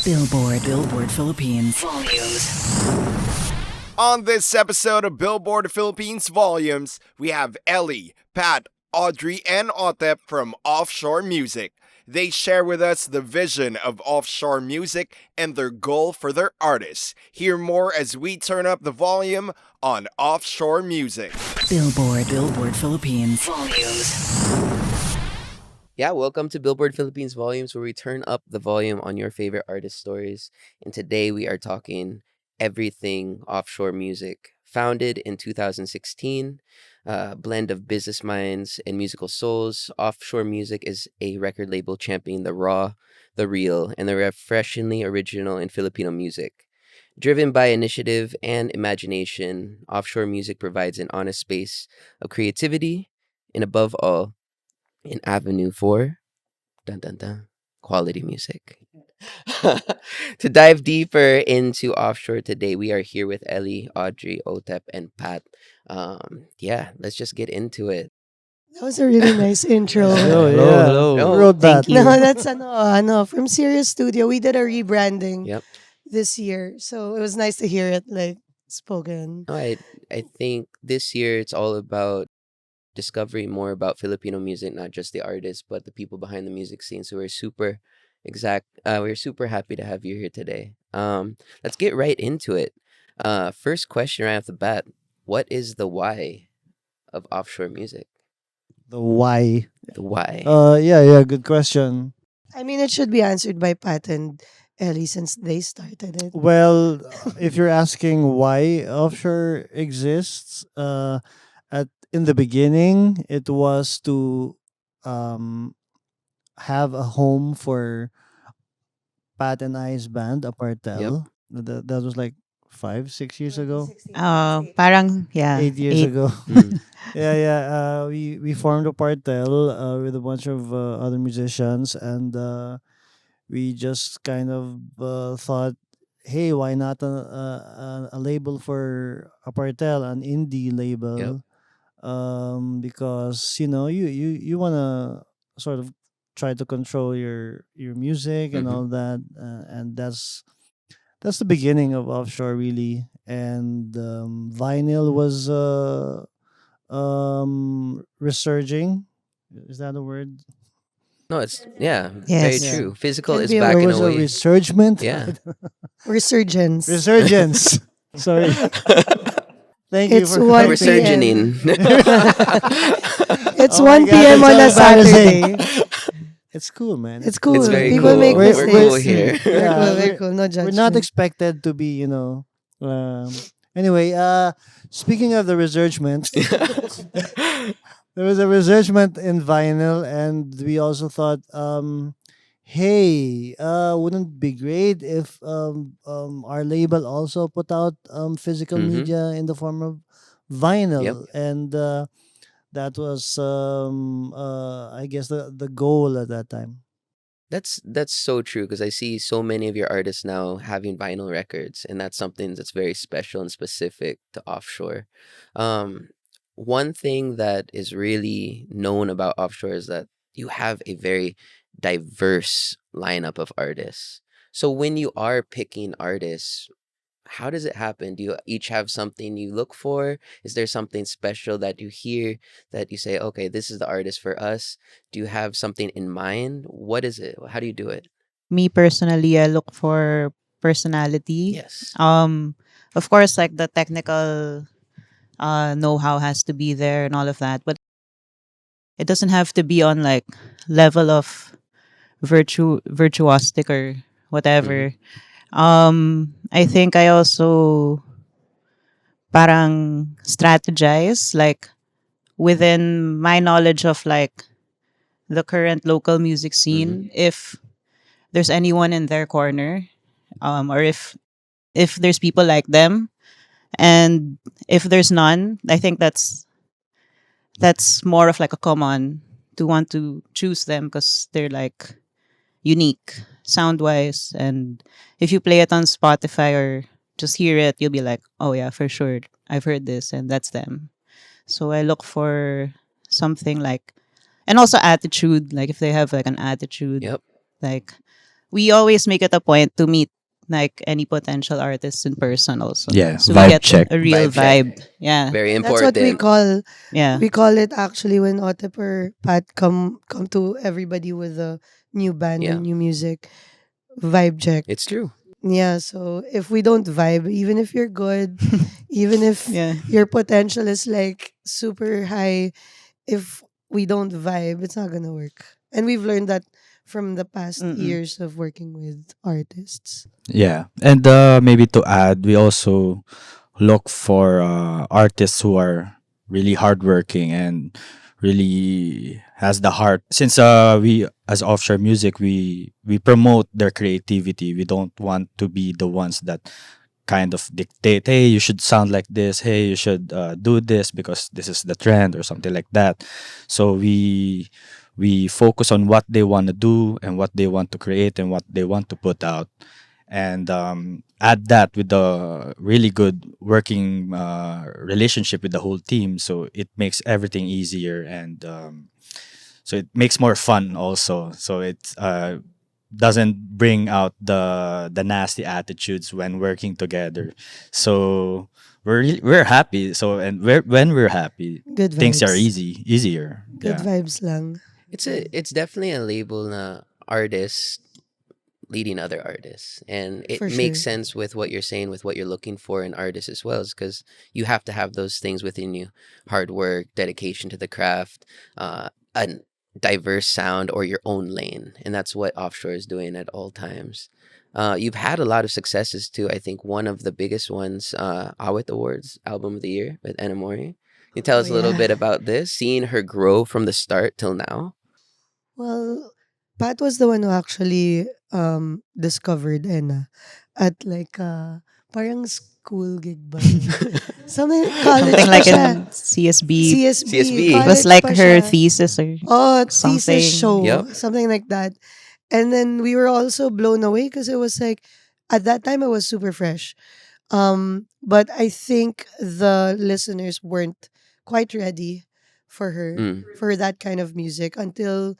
Billboard Philippines Volumes. On this episode of Billboard Philippines Volumes, we have Ely, Pat, Audrey, and Otep from Offshore Music. They share with us the vision of offshore music and their goal for their artists. Hear more as we turn up the volume on Offshore Music. Billboard Philippines Volumes. Yeah, welcome to Billboard Philippines Volumes, where we turn up the volume on your favorite artist stories. And today we are talking everything offshore music. Founded in 2016, a blend of business minds and musical souls, Offshore Music is a record label championing the raw, the real, and the refreshingly original in Filipino music. Driven by initiative and imagination, Offshore Music provides an honest space of creativity and, above all, an avenue for dun dun dun quality music. To dive deeper into Offshore today, we are here with Ely, Audrey, Otep, and Pat. Let's just get into it. That was a really nice intro. Oh, Hello, yeah. hello. Who wrote that? Thank you. No, that's from Serious Studio. We did a rebranding Yep. this year, so it was nice to hear it like spoken. No, I think this year it's all about discovering more about Filipino music, not just the artists, but the people behind the music scene. So we're super happy to have you here today. Let's get right into it. First question right off the bat: what is the why of offshore music? The why? The why? Yeah, good question. I mean, it should be answered by Pat and Ellie since they started it. Well, if you're asking why offshore exists, in the beginning, it was to um, have a home for Pat and I's band, Apartel. That was like 5, 6 years ago, Parang, yeah. 8 years ago. Mm. Yeah. We formed Apartel with a bunch of other musicians, and we just kind of thought, hey, why not a label for Apartel, an indie label? Because you wanna sort of try to control your music and Mhm. all that, and that's the beginning of offshore really. And vinyl was resurging. Is that a word? No, it's very Yes. Yeah. true. Physical Can is be a back There in was a a way. resurgement. Yeah. Resurgence. Resurgence. Sorry. Thank you It's for 1 We're correcting p.m. surgeoning. It's Oh my 1 God, p.m. that's on so a Saturday. embarrassing. It's cool, man. It's cool. It's very People cool. make We're- We're mistakes. cool here. Very Yeah, cool. Very cool. No judgment. We're not expected to be, anyway, speaking of the resurgement, there was a resurgement in vinyl, and we also thought, hey, wouldn't it be great if our label also put out physical Mhm. media in the form of vinyl? Yep. And that was, I guess, the goal at that time. That's so true, because I see so many of your artists now having vinyl records, and that's something that's very special and specific to Offshore. Um, One thing that is really known about Offshore is that you have a very diverse lineup of artists. So when you are picking artists, how does it happen? Do you each have something you look for? Is there something special that you hear that you say, okay, this is the artist for us? Do you have something in mind? What is it? How do you do it? Me personally, I look for personality. Yes. Of course, like the technical know-how has to be there and all of that, but it doesn't have to be on like level of virtuosic or whatever. I think I also parang strategize like within my knowledge of like the current local music scene, if there's anyone in their corner, or if there's people like them, and if there's none, I think that's more of like a common to want to choose them because they're like unique sound wise, and if you play it on Spotify or just hear it, you'll be like, oh yeah, for sure, I've heard this and that's them. So I look for something like, and also attitude, like if they have like an attitude, Yep. like we always make it a point to meet like any potential artists in person also. Yeah, So we vibe get check. a real Vibe check. vibe. Yeah. Very That's what we important. call Yeah. it actually when Otep or Pat come to everybody with a new band Yeah, and new music. Vibe check. it's true. Yeah, so if we don't vibe, even if you're good, even if Yeah. your potential is like super high, if we don't vibe, it's not gonna work. And we've learned that from the past Mm-mm. years of working with artists. Yeah, and maybe to add, we also look for artists who are really hardworking and really has the heart. Since we as offshore music, we promote their creativity. We don't want to be the ones that kind of dictate, hey, you should sound like this, hey, you should do this because this is the trend or something like that. So we focus on what they want to do and what they want to create and what they want to put out, and add that with the really good working relationship with the whole team, so it makes everything easier, and so it makes more fun also, so it doesn't bring out the nasty attitudes when working together. So we're happy, so and when we're happy, Good things are vibes. easier. Good Yeah. vibes lang. It's definitely a label na artist leading other artists, and it For makes sure. sense with what you're saying, with what you're looking for in artists as well, because you have to have those things within you: hard work, dedication to the craft, a diverse sound, or your own lane. And that's what Offshore is doing at all times. You've had a lot of successes too. I think one of the biggest ones, Awit Awards Album of the Year with Anna Mori. Can you tell Oh us a little yeah. bit about this, seeing her grow from the start till now? Well, Pat was the one who actually discovered Enna at like parang school gig ba yun? Something college Something pa like siya. in CSB. CSB, It CSB. was college like pa her siya. thesis or Oh, thesis something. Yep. show, something like that. And then we were also blown away because it was like at that time it was super fresh. But I think the listeners weren't quite ready for her Mm, for that kind of music until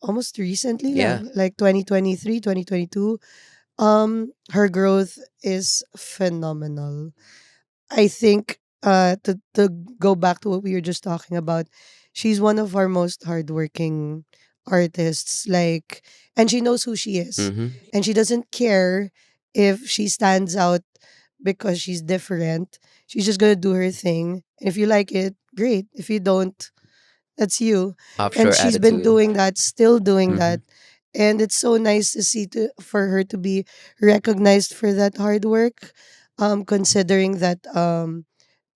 almost recently yeah. lang, like 2023, 2022. Her growth is phenomenal. I think to go back to what we were just talking about, she's one of our most hardworking artists. Like, and she knows who she is, Mm-hmm. and she doesn't care if she stands out because she's different. She's just gonna do her thing, and if you like it, great. If you don't, that's you. And Offshore she's been attitude. doing that, still doing Mm-hmm. that. And it's so nice to see for her to be recognized for that hard work. Considering that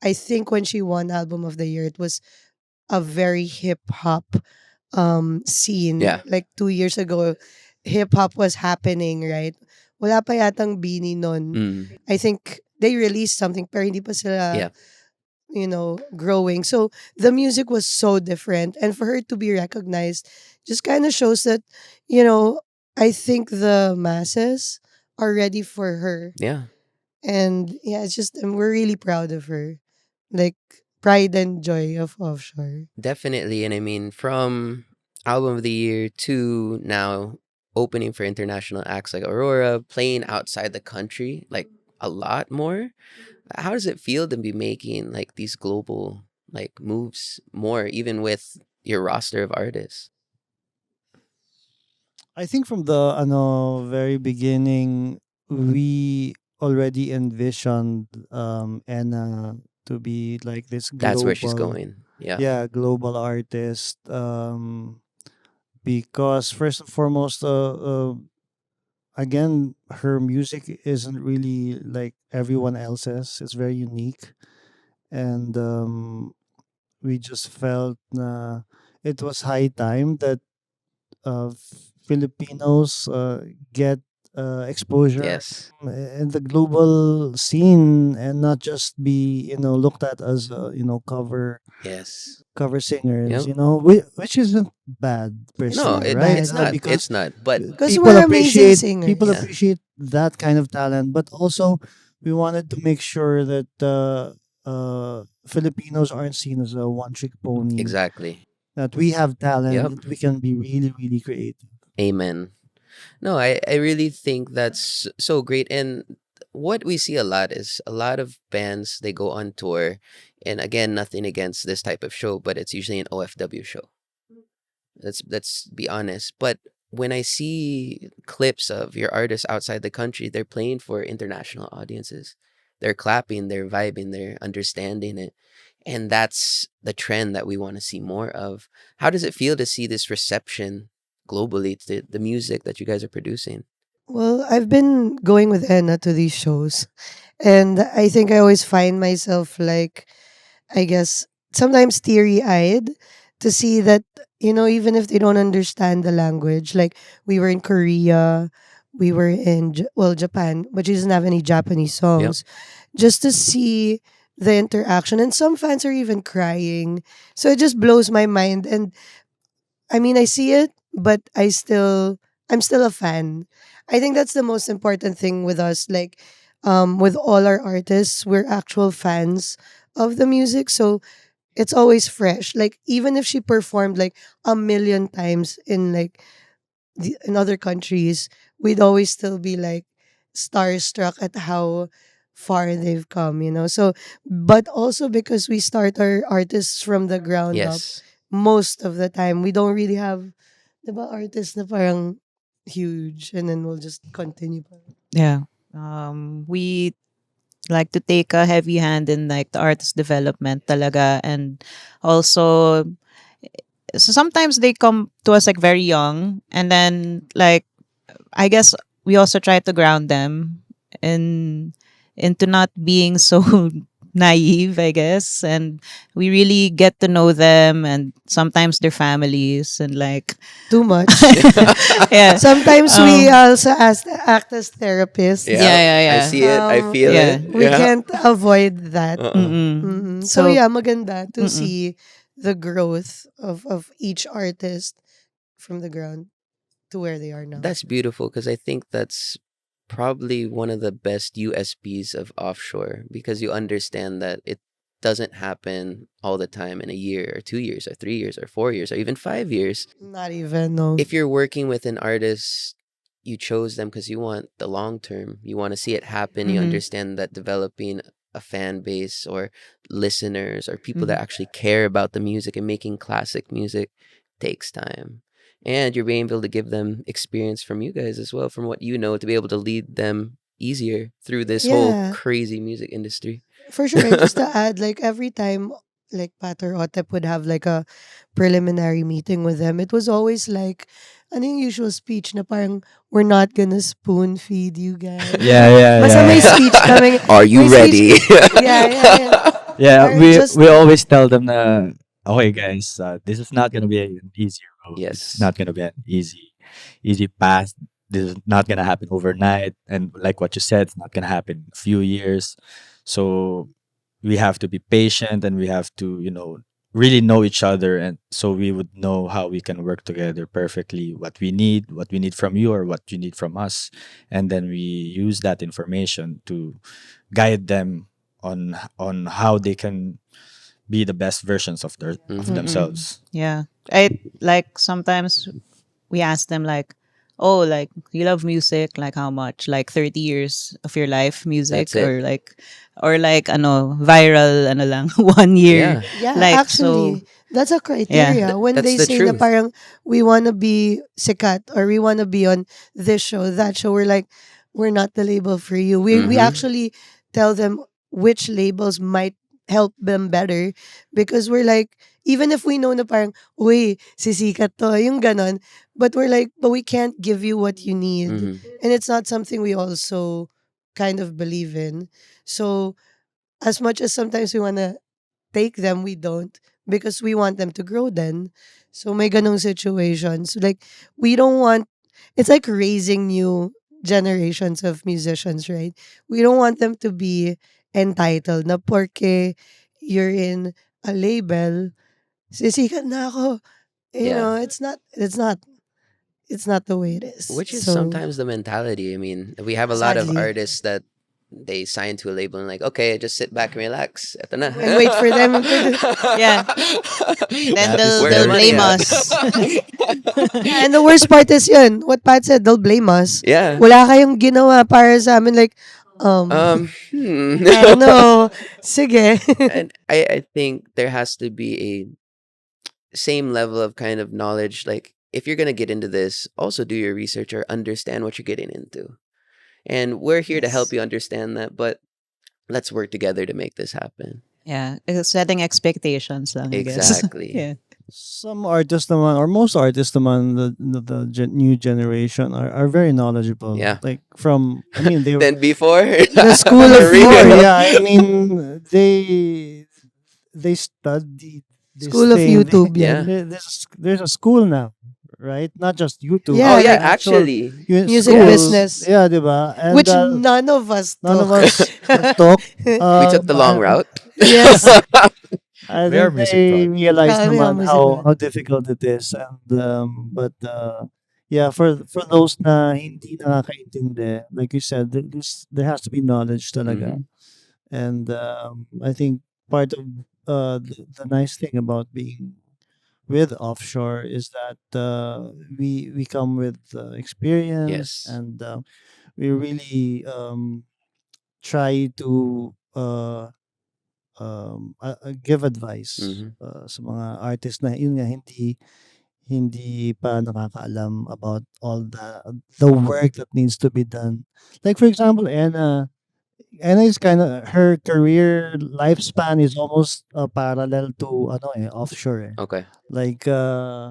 I think when she won album of the year, it was a very hip hop scene. Yeah. Like 2 years ago, hip hop was happening, right? Wala pa yatang Beanie nun. Mm, I think they released something pero hindi pa sila yeah. growing. So the music was so different. And for her to be recognized just kind of shows that, you know, I think the masses are ready for her. Yeah. And yeah, it's just, and we're really proud of her. Like, pride and joy of Offshore. Definitely. And I mean, from album of the year to now opening for international acts like Aurora, playing outside the country like a lot more. How does it feel to be making like these global like moves more, even with your roster of artists? I think from the very beginning, we already envisioned Anna to be like this That's where she's global, going. Yeah. yeah, global artist. Because first and foremost, again, her music isn't really like everyone else's. It's very unique, and we just felt it was high time that Filipinos get exposure Yes. in the global scene and not just be looked at as Yes. cover singers, Yep. which isn't bad per It's No, se, not right? it's bad. not. Because It's not. But Because people we're amazing appreciate people singers. yeah, appreciate that kind of talent, but also we wanted to make sure that Filipinos aren't seen as a one trick pony. exactly. That we have talent, Yep. that we can be really really creative. Amen. No, I really think that's so great. And what we see a lot is a lot of bands, they go on tour. And again, nothing against this type of show, but it's usually an OFW show. Let's be honest. But when I see clips of your artists outside the country, they're playing for international audiences. They're clapping, they're vibing, they're understanding it. And that's the trend that we want to see more of. How does it feel to see this reception globally to the music that you guys are producing? Well, I've been going with Enna to these shows, and I think I always find myself like, I guess, sometimes teary eyed to see that, even if they don't understand the language, like we were in Korea, we were in, Japan, but she doesn't have any Japanese Yep. songs, just to see the interaction. And some fans are even crying. So it just blows my mind. And I mean, I see it, but I'm still a fan. I think that's the most important thing with us. Like, with all our artists, we're actual fans of the music. So it's always fresh. Like, even if she performed like a million times in like in other countries, we'd always still be like starstruck at how far they've come. So, but also because we start our artists from the ground up, Yes. most of the time we don't really have the artists na parang huge, and then we'll just continue. Yeah. We like to take a heavy hand in like the artist development talaga, and also so sometimes they come to us like very young, and then like I guess we also try to ground them in into not being so naive, I guess. And we really get to know them and sometimes their families and like Too much. yeah. Sometimes we Um also act as therapists. Yeah, yeah, yeah, I yeah. see it. I Um, feel Yeah. it. we Yeah. can't avoid that. Uh-uh. So So yeah, maganda to mm-mm. see the growth of each artist from the ground to where they are now. That's beautiful because I think that's probably one of the best USPs of offshore because you understand that it doesn't happen all the time in a year or 2 years or 3 years or 4 years or even 5 years. Not even, no. If you're working with an artist, you chose them because you want the long term. You want to see it happen. You Mhm. understand that developing a fan base or listeners or people that Mhm. actually care about the music and making classic music takes time. And you're being able to give them experience from you guys as well, from what you know, to be able to lead them easier through this whole Yeah, crazy music industry. for sure. And just to add, like every time, like Pat or Otep would have like a preliminary meeting with them, it was always like an unusual speech na parang, we're not gonna spoon feed you guys. Yeah, yeah, Basta may yeah. speech coming. Are May you speech. ready? Yeah, yeah, yeah. Yeah, Or we just we always tell them na, okay guys, this is not gonna be an easy road. It's Yes. not gonna be an easy path. This is not gonna happen overnight. And like what you said, it's not gonna happen in a few years. So we have to be patient and we have to, really know each other, and so we would know how we can work together perfectly, what we need from you or what you need from us. And then we use that information to guide them on how they can be the best versions of Mm-hmm. Mm-mm. themselves. Yeah. I like sometimes we ask them like, "Oh, like you love music, like how much? Like 30 years of your life That's music it. or like ano, viral ano lang 1 year." Yeah. yeah, Like so actually, that's a yeah. criteria. When That's they the say na truth. parang we want to be sikat or we want to be on this show, that show, we're like, we're not the label for you. We Mm-hmm. actually tell them which labels might help them better, because we're like, even if we know na parang, uy, sisikat to, yung ganon, but we're like, but we can't give you what you need. Mm-hmm. And it's not something we also kind of believe in. So, as much as sometimes we want to take them, we don't, because we want them to grow then. So may ganong situations. Like, we don't want, it's like raising new generations of musicians, right? We don't want them to be entitled na porque you're in a label, sisikat na ako. Yeah. It's not the way it is. Which is So sometimes the mentality. I mean, we have a lot of sadly. artists that they sign to a label and like, okay, just sit back and relax. Eto na. And wait for them to do. Yeah. Then That is they'll Where the they'll money blame at? us. Yeah, and the worst part is yun. What Pat said, they'll blame us. Yeah. Wala kayong ginawa para sa amin. Like, I don't know. Sige. And I think there has to be a same level of kind of knowledge. Like, if you're gonna get into this, also do your research or understand what you're getting into. And we're here to help Yes. you understand that, but let's work together to make this happen. Yeah, setting expectations lang, I guess. Exactly. Yeah. Some artists naman, or most artists naman, new generation are very knowledgeable. Yeah. Like from, I mean, they Then before The school of For real. four. yeah, I mean, they study this School of thing. YouTube, yeah. There's a school now, right? Not just YouTube. Yeah, Oh yeah, like actually. Music schools. business. Yeah, diba? And Which none of us none of took. us took. We took the long route. Yes. I We are think music they prod. realized Kami ang naman music how prod. difficult it is, and but yeah, for those na hindi nakakaintindi, like you said, there has to be knowledge talaga. And I think part of the nice thing about being with Offshore is that we come with experience, Yes. and we really try to give advice Mhm. sa mga artist na yun nga hindi pa nakakaalam about all the work that needs to be done. Like for example, Anna is kind of, her career lifespan is almost parallel to Offshore. Okay. Like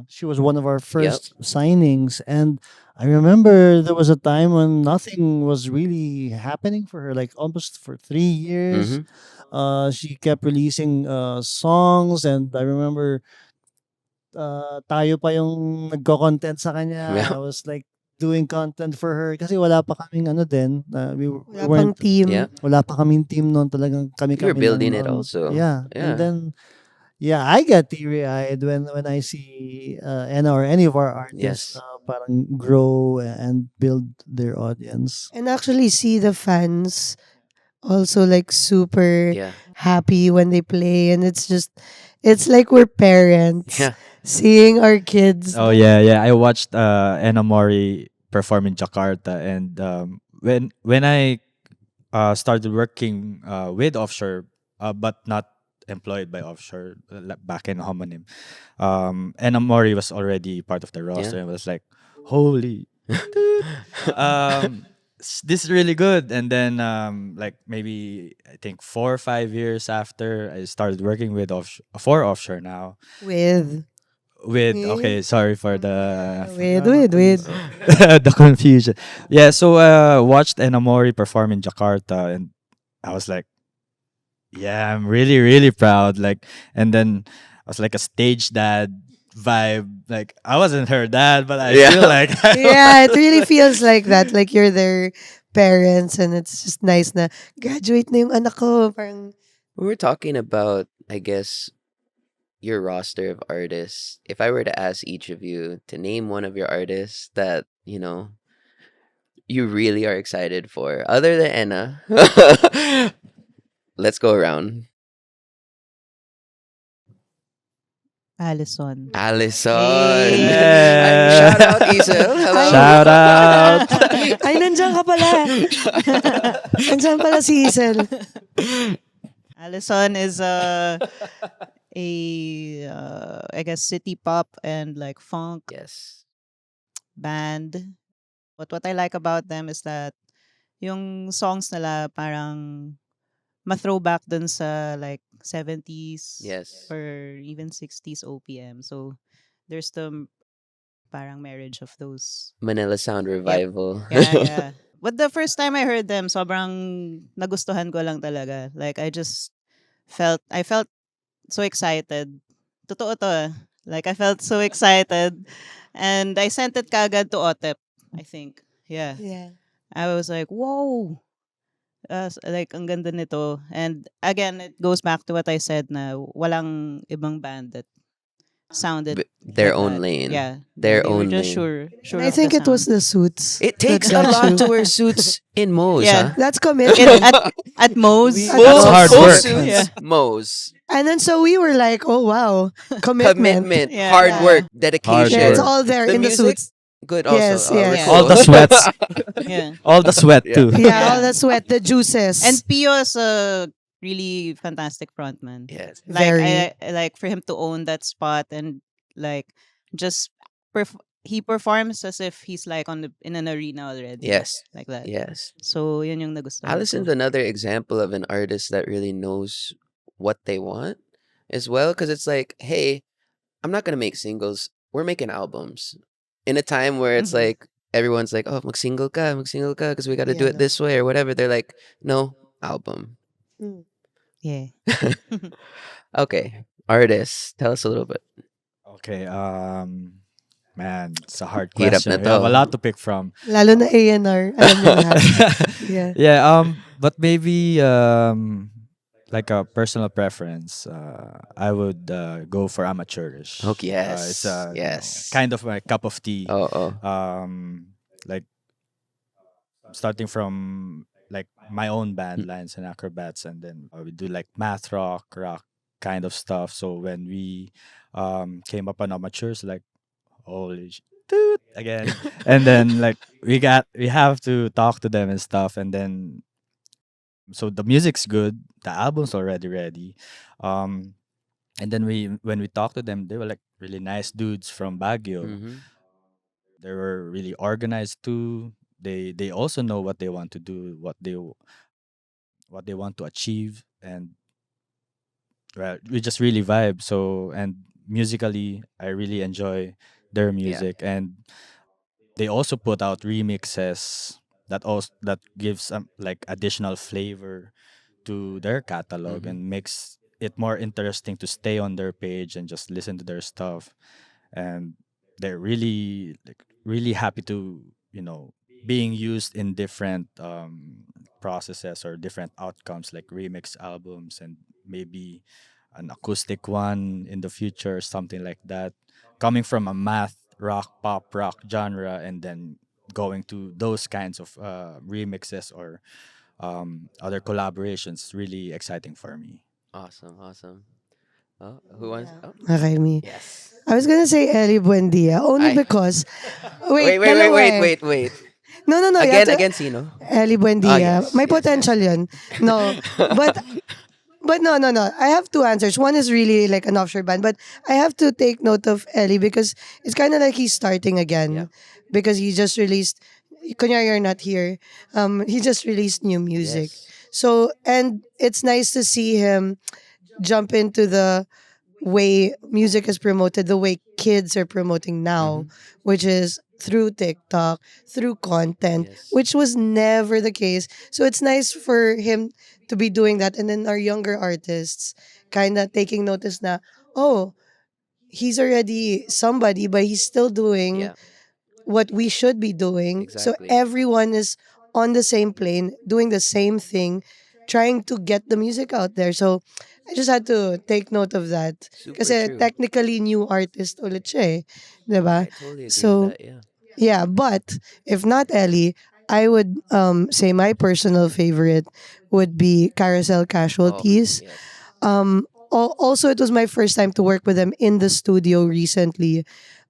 she was one of our Yep. first signings, and I remember there was a time when nothing was really happening for her, like almost for 3 years. Mhm. She kept releasing songs, and I remember tayo pa yung nagko-content sa kanya. Yeah. I was like doing content for her kasi wala pa kaming ano din. We Wala weren't, pang team. Yeah. wala pa kaming team noon, talagang You were kami building lang it noon. also. Yeah. Yeah. And then yeah, I get teary-eyed when I see Anna or any of our artists Yes. parang grow and build their audience. And actually see the fans also like super Yeah. happy when they play, and it's like we're parents Yeah. seeing our kids. Oh yeah. I watched Mori perform in Jakarta, and when I started working with Offshore, but not employed by Offshore, back in Homonym. Mori was already part of the roster, Yeah. and was like, holy, dude, this is really good. And then like maybe I think 4 or 5 years after, I started working with for Offshore now. With Okay, sorry for the with the confusion. Yeah, so watched Enamori perform in Jakarta, and I was like, yeah, I'm really really proud. Like, and then I was like a stage dad vibe. Like, I wasn't her dad, but I Yeah. feel like yeah, it really feels like that. Like you're their parents, and it's just nice na graduate na yung anak ko. Parang, We were talking about, I guess, your roster of artists. If I were to ask each of you to name one of your artists that, you really are excited for, other than Enna, let's go around. Alyson. Alyson. Yeah. Shout out, Isel. Hello. Shout out. ay, nandiyan ka pala. Nandiyan pala si Hazel. Alyson is I guess city pop and like funk Yes. band. What I like about them is that yung songs nila parang ma-throwback dun sa like 70s Yes. or even 60s OPM. So there's the parang marriage of those. Manila Sound Revival. Yeah. But the first time I heard them, sobrang nagustuhan ko lang talaga. Like I felt so excited. Totoo to. Like I felt so excited. And I sent it kagad to Otep, I think. Yeah. Yeah. I was like, whoa. Like, ang ganda nito. And again, it goes back to what I said na walang ibang band that sounded their like own that. lane. Yeah, yeah, Their they were own just lane. And sure I of the think it was sound. the suits It that takes a got lot you. to wear suits in Moe's, Yeah, huh? That's it commitment. at Moe's. At That's Full hard most. full work. Yeah, suits, Moe's. And then so we were like, oh wow, commitment. Commitment, yeah, hard yeah, work, Hard Yeah, it's dedication. work. all there The in the music, suits. good also. Yes, We're yes. yeah, All cool. the sweats. yeah, All the sweat Yeah. too. Yeah, all yeah. the sweat, the juices. And Pio is a really fantastic frontman. Yes. Like Very. I like for him to own that spot and like just he performs as if he's like in an arena already, Yes. like that. Yes. So yun yung nagustuhan Allison's ko. another example of an artist that really knows what they want as well. Because it's like, hey, I'm not gonna make singles. We're making albums. In a time where it's Mhm. like everyone's like, oh, mag-single ka, because we got to do Yeah, it no. this way or whatever. They're like, no, album. Mm. Yeah. Okay, artists, tell us a little bit. Okay. Man, it's a hard Hirap na question. We have a to. lot to pick from. Lalo na A&R, alam niya lahat. Yeah. Yeah. But maybe like a personal preference. I would go for amateurish. Okay, It's yes, yes. kind of my cup of tea. Oh, oh. Like starting from like my own band, Lions and Acrobats, and then we do like math rock kind of stuff. So when we came up on amateurs, like holy toot again, and then like we have to talk to them and stuff, and then so the music's good, the album's already ready, um, and then when we talked to them, they were like really nice dudes from Baguio. Mm-hmm. They were really organized too. They also know what they want to do, what they want to achieve, and well, we just really vibe. So and musically, I really enjoy their Yeah. music, and they also put out remixes that gives like additional flavor to their catalog Mm-hmm. and makes it more interesting to stay on their page and just listen to their stuff. And they're really like really happy to being used in different processes or different outcomes like remix albums and maybe an acoustic one in the future, something like that, coming from a math rock pop rock genre and then going to those kinds of remixes or other collaborations, really exciting for me. Awesome, awesome. Oh, who wants? Yeah. Oh, Okay, me. yes. I was gonna say Ely Buendia only I because wait, wait, wait, wait, dalawa wait, eh. wait, wait. No, no, no. You have Again, to again, sino? Ely Ah, Buendia. yes, May yes, yes. potential yun. No, but no, no, no. I have two answers. One is really like an offshore band, but I have to take note of Ellie because it's kind of like he's starting Yeah. again because he just released. Kunya, you're not here. He just released new music. Yes. So and it's nice to see him jump into the way music is promoted, the way kids are promoting now, Mm-hmm. which is through TikTok, through content, Yes. which was never the case. So it's nice for him to be doing that. And then our younger artists kind of taking notice na, oh, he's already somebody, but he's still doing Yeah. what we should be doing. So Exactly. everyone is on the same plane, doing the same thing, trying to get the music out there. So I just had to take note of that. Super Kasi true. technically new artist ulit siya eh. Diba? I totally agree with So that. Yeah. yeah, but if not Ellie, I would say my personal favorite would be Carousel Oh, Casualties. yes. Also, it was my first time to work with them in the studio recently.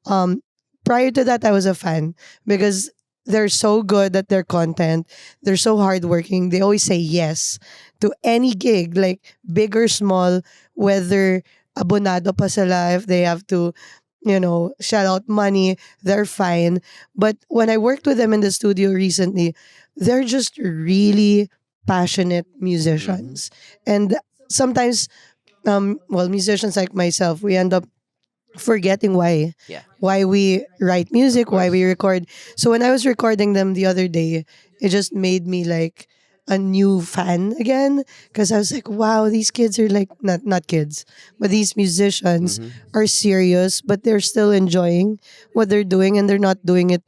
Um, Prior to that, I was a fan because they're so good at their content. They're so hardworking. They always say yes to any gig, like big or small, whether abonado pa sila, if they have to, shell out money, they're fine. But when I worked with them in the studio recently, they're just really passionate Mm-hmm. musicians. And sometimes musicians like myself, we end up forgetting Yeah. why we write Of music, why course. we record. So when I was recording them the other day, it just made me like a new fan again because I was like, wow, these kids are like not kids, but these musicians Mm-hmm. are serious, but they're still enjoying what they're doing and they're not doing it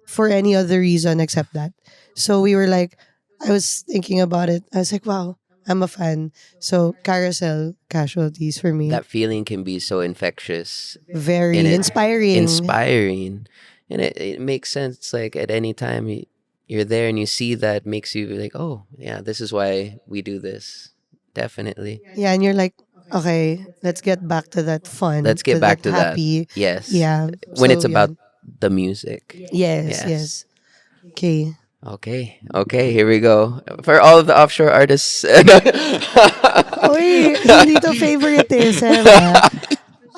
for any other reason except that. So we were like, I was thinking about it. I was like, wow, I'm a fan. So Carousel Casualties for me. That feeling can be so infectious and Very it inspiring. inspiring, and it makes sense. Like at any time you're there and you see that, makes you like, oh yeah, this is why we do this. Definitely. Yeah, and you're like, okay, let's get back to that fun, Let's get to back that to that. happy. Yes, Yeah. when it's So yeah. about the music. Yes, Yes. yes. Okay. Okay, okay, here we go. For all of the offshore artists. Uy, hindi to favoritism, ah.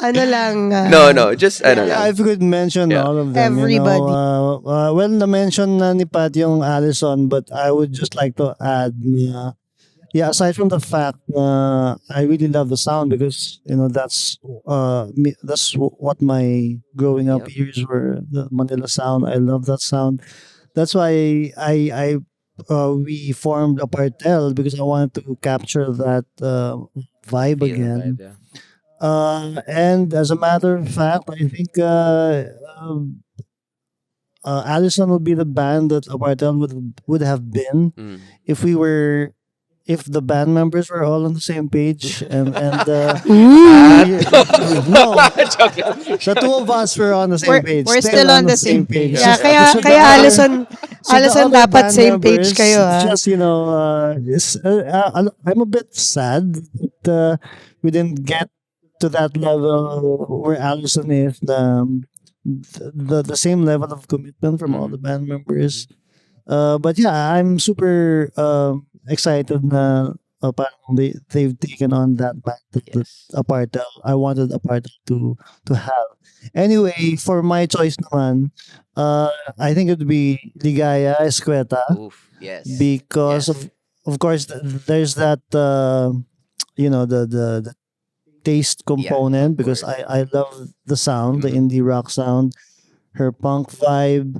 Ano lang, No, no, just ano Yeah, lang. if we could mention Yeah. all of them, everybody. well, na-mention na ni Pat yung Alyson, but I would just like to add, yeah, aside from the fact I really love the sound because, what my growing up Yep. years were, the Manila sound. I love that sound. That's why we formed a cartel because I wanted to capture that vibe Feel and again. vibe, yeah. And as a matter of fact, I think Alyson would be the band that Apartel would have been Mm. if if the band members were all on the same page and At- no, Joke lang. the two of us were on the same page, We're still on the same page. Yeah, So- kaya so the kaya other- Alyson so the Alyson other dapat band same page members, kayo, ah. just I'm a bit sad that we didn't get to that level where Allison is the same level of commitment from all the band members. But yeah, I'm super excited na parang they've taken on that back that Yes. Apartel. I wanted Apartel to have. Anyway, for my choice naman, I think it would be Ligaya Escueta Oof. Yes. because Yes. of course there's that the taste component because course. I love the sound, the Mhm. indie rock sound, her punk vibe,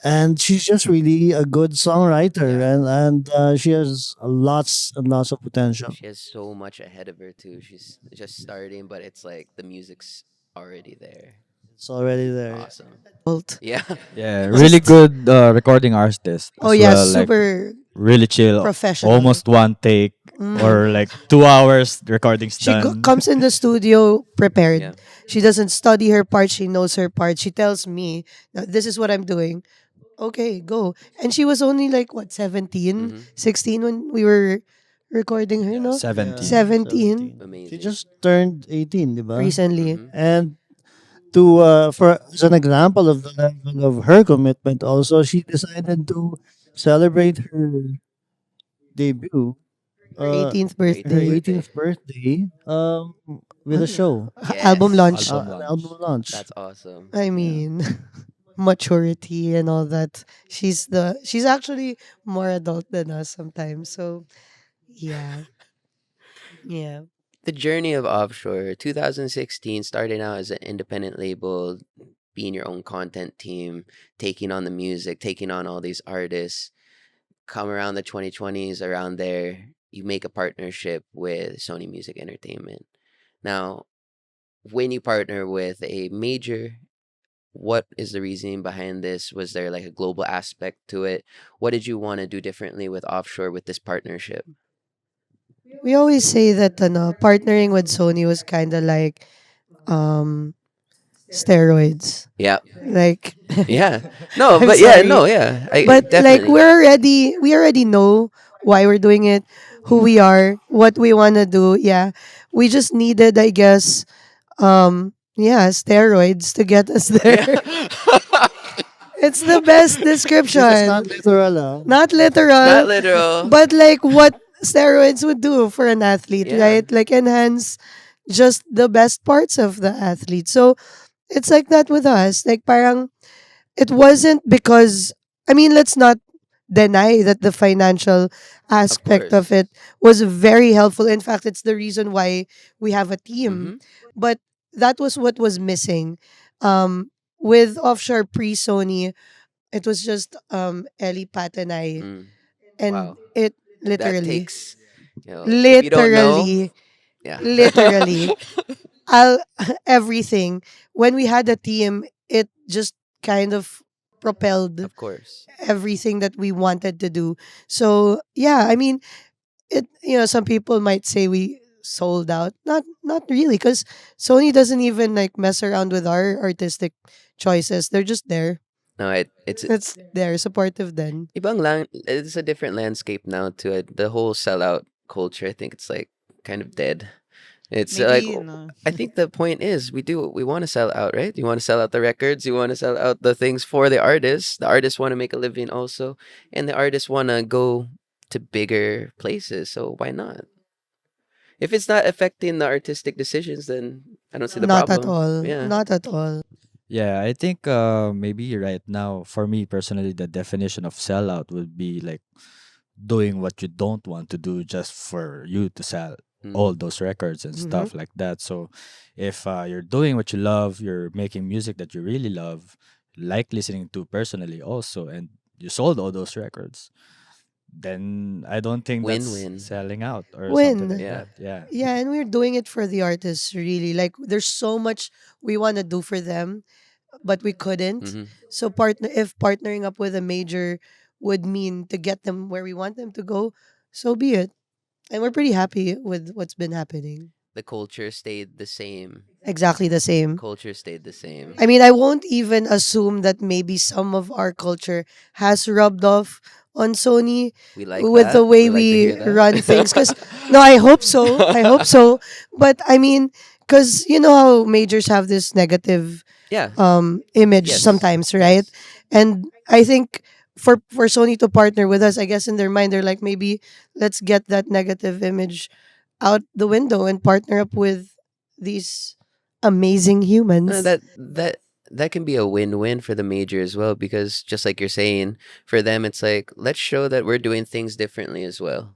and she's just really a good songwriter, Yeah. and she has lots and lots of potential. She has so much ahead of her too. She's just starting, but it's like the music's already there. It's already there. Awesome. Bolt. Yeah. Yeah, really good recording artist Oh as yeah, well. Like super really chill. professional. Almost one take Mm. or like 2 hours recording's She done. comes in the studio prepared. Yeah. She doesn't study her part. She knows her part. She tells me, "Now, this is what I'm doing." Okay, go. And she was only like, what, 17, Mhm. 16 when we were recording her, no? 17. 17. Amazing. She just turned 18, di ba? Recently. Mhm. And to for as an example of the level of her commitment, also she decided to celebrate her debut, Her 18th her birthday. 18th birthday, with a show, Album launch. Album an launch. album launch. That's awesome. I mean, maturity and all that. She's actually more adult than us sometimes. So, yeah. Yeah. The journey of Offshore, 2016, starting out as an independent label, being your own content team, taking on the music, taking on all these artists. Come around the 2020s, around there, you make a partnership with Sony Music Entertainment. Now, when you partner with a major, what is the reasoning behind this? Was there like a global aspect to it? What did you want to do differently with Offshore with this partnership? We always say that partnering with Sony was kind of like um steroids. Yeah. Like Yeah. No, I'm but yeah, sorry. no, yeah. But like Definitely. we already know why we're doing it, who we are, what we want to do. Yeah. We just needed, I guess, steroids to get us there. Yeah. It's the best It's description. not literal, Not Not literal, literal. but like what steroids would do for an athlete, Yeah. right? Like enhance just the best parts of the athlete. So it's like that with us. Like parang it wasn't because, I mean, let's not deny that the financial aspect course. of it was very helpful. In fact, it's the reason why we have a team. Mhm. But that was what was missing. With Offshore pre Sony, it was just Ellie, Pat, and I, Mm. and Wow. it That literally, takes, if you don't know, literally, yeah. literally, I'll everything. When we had a team, it just kind of propelled Of course. everything that we wanted to do. So yeah, I mean, it, some people might say we sold out. Not really, because Sony doesn't even like mess around with our artistic choices. They're just there. No, it's It's there, supportive then. it's a different landscape now to it. The whole sellout culture, I think it's like kind of dead. It's like Maybe no. I think the point is we want to sell out, right? You want to sell out the records, you want to sell out the things for the artists. The artists want to make a living also, and the artists want to go to bigger places. So why not? If it's not affecting the artistic decisions, then I don't see the Not at problem. all. Yeah. Not at all. Yeah, I think maybe right now, for me personally, the definition of sellout would be like doing what you don't want to do just for you to sell all Mm. those records and Hmm. stuff like that. So if you're doing what you love, you're making music that you really love, like listening to personally also, and you sold all those records, then I don't think that's Win-win. selling out or something When like Yeah. that. Yeah. Yeah, and we're doing it for the artists, really. Like, there's so much we want to do for them, but we couldn't. Mm-hmm. So if partnering up with a major would mean to get them where we want them to go, so be it. And we're pretty happy with what's been happening. The culture stayed the same. Exactly the same. Culture stayed the same. I mean, I won't even assume that maybe some of our culture has rubbed off on Sony We like with the that. way We like to we hear that. run things. Because, no, I hope so. I hope so. But I mean, because you know how majors have this negative Yeah. image Yes. sometimes, right? Yes. And I think for Sony to partner with us, I guess in their mind they're like, maybe let's get that negative image out the window and partner up with these amazing Uh, humans. that that that can be a win-win for the major as well because just like you're saying, for them it's like let's show that we're doing things differently as well.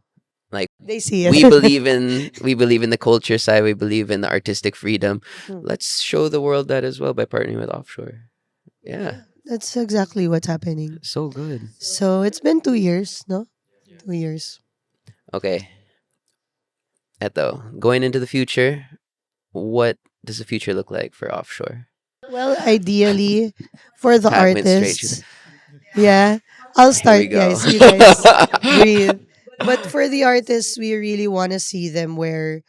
Like They see we it. believe in we believe in the culture side, we believe in the artistic freedom. Mm. Let's show the world that as well by partnering with Offshore. Yeah. That's exactly what's happening. So good. So it's been 2 years, no? 2 years. Okay. Eto, going into the future, what does the future look like for Offshore? Well, ideally, for the Pat went straight. She's artists, yeah. I'll here we start, go. guys. You guys breathe. But for the artists, we really want to see them where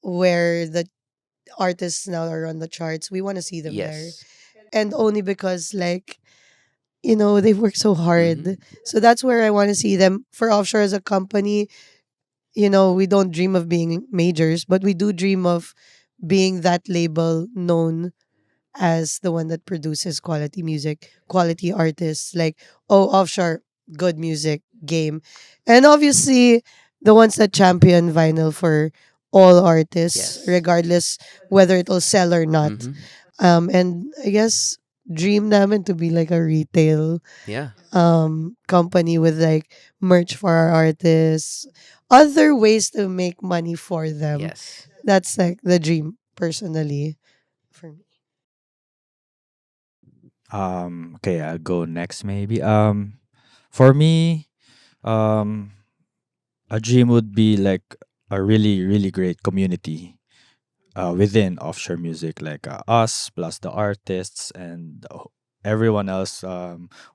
the artists now are on the charts. We want to see them there, Yes. and only because like they've worked so Mm-hmm. hard. So that's where I want to see them. For Offshore as a company, we don't dream of being majors, but we do dream of being that label known as the one that produces quality music, quality artists, like, oh, Offshore, good music, game. And obviously, the ones that champion vinyl for all artists, Yes. regardless whether it'll sell or not. Mm-hmm. And I guess dream namin to be like a retail Yeah. company with like merch for our artists, other ways to make money for them. Yes. That's like the dream personally for me. Okay, I'll go next maybe. For me, um a dream would be like a really really great community within offshore music, like us plus the artists and everyone else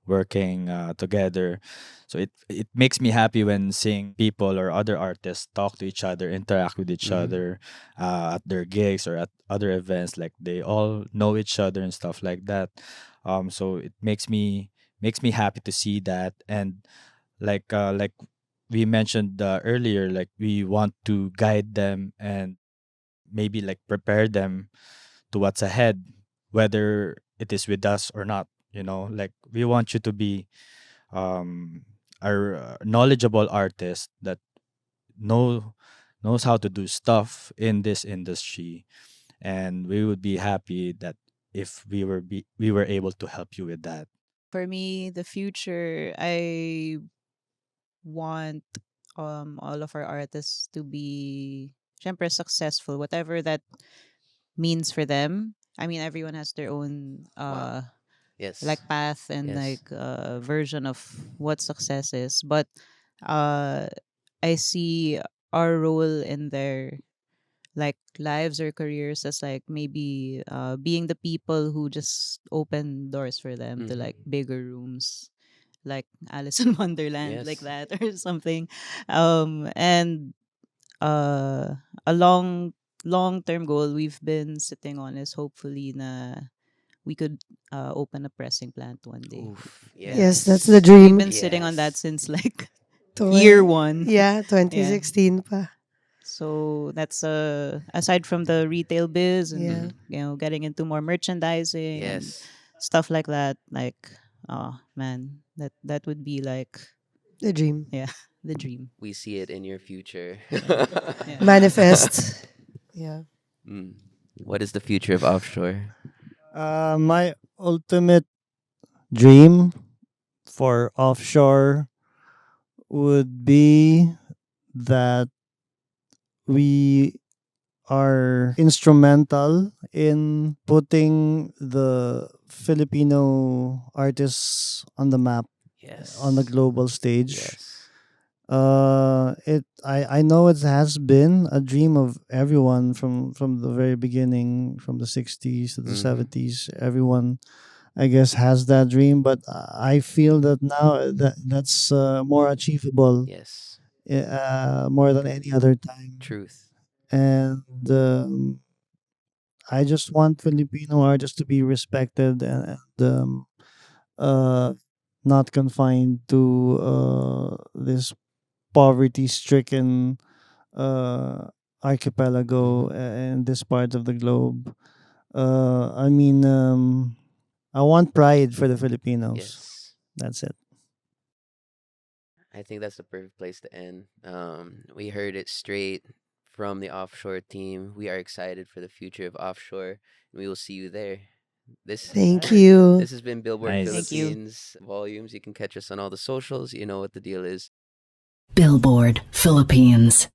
working together. So it makes me happy when seeing people or other artists talk to each other, interact with each Mm-hmm. other at their gigs or at other events. Like they all know each other and stuff like that. So it makes me happy to see that. And like we mentioned earlier, like we want to guide them and maybe like prepare them to what's ahead, whether it is with us or not. Like we want you to be um a knowledgeable artist that know knows how to do stuff in this industry, and we would be happy that if we were able to help you with that. For me, the future, I want all of our artists to be syempre successful, whatever that means for them. I mean, everyone has their own Wow. Yes. like path and Yes. like version of what success is, but uh I see our role in their like lives or careers as like maybe being the people who just open doors for them to Mm-hmm. like bigger rooms, like Alice in Wonderland, like Yes. that or something. And a long term goal we've been sitting on is hopefully na we could open a pressing plant one day. Oof. Yeah. Yes, that's the Yes. We've dream. been sitting on that Yes. since like year Twen- one. yeah, Yeah. 2016 pa. So that's aside from the retail biz Yeah. and getting into more merchandising and Yes. stuff like that. Like, oh man, that would be like, The dream. yeah, the dream. We see it in your future. Yeah. Manifest. Yeah. Mm. What is the future of offshore? My ultimate dream for offshore would be that we are instrumental in putting the Filipino artists on the map, Yes. on the global stage. Yes. I know it has been a dream of everyone from the very beginning, from the 60s to the Mhm. 70s. Everyone, I guess, has that dream, but I feel that now that's more achievable, Yes. more than any other time. Truth. And I just want Filipino artists to be respected and uh, not confined to this poverty-stricken archipelago Mhm. in this part of the globe. I mean, I want pride for the Filipinos. Yes. That's it. I think that's the perfect place to end. We heard it straight from the offshore team. We are excited for the future of offshore, and we will see you there. This Thank you. this has been Billboard Nice. Thank you. Philippines Volumes. You can catch us on all the socials. You know what the deal is. Billboard Philippines.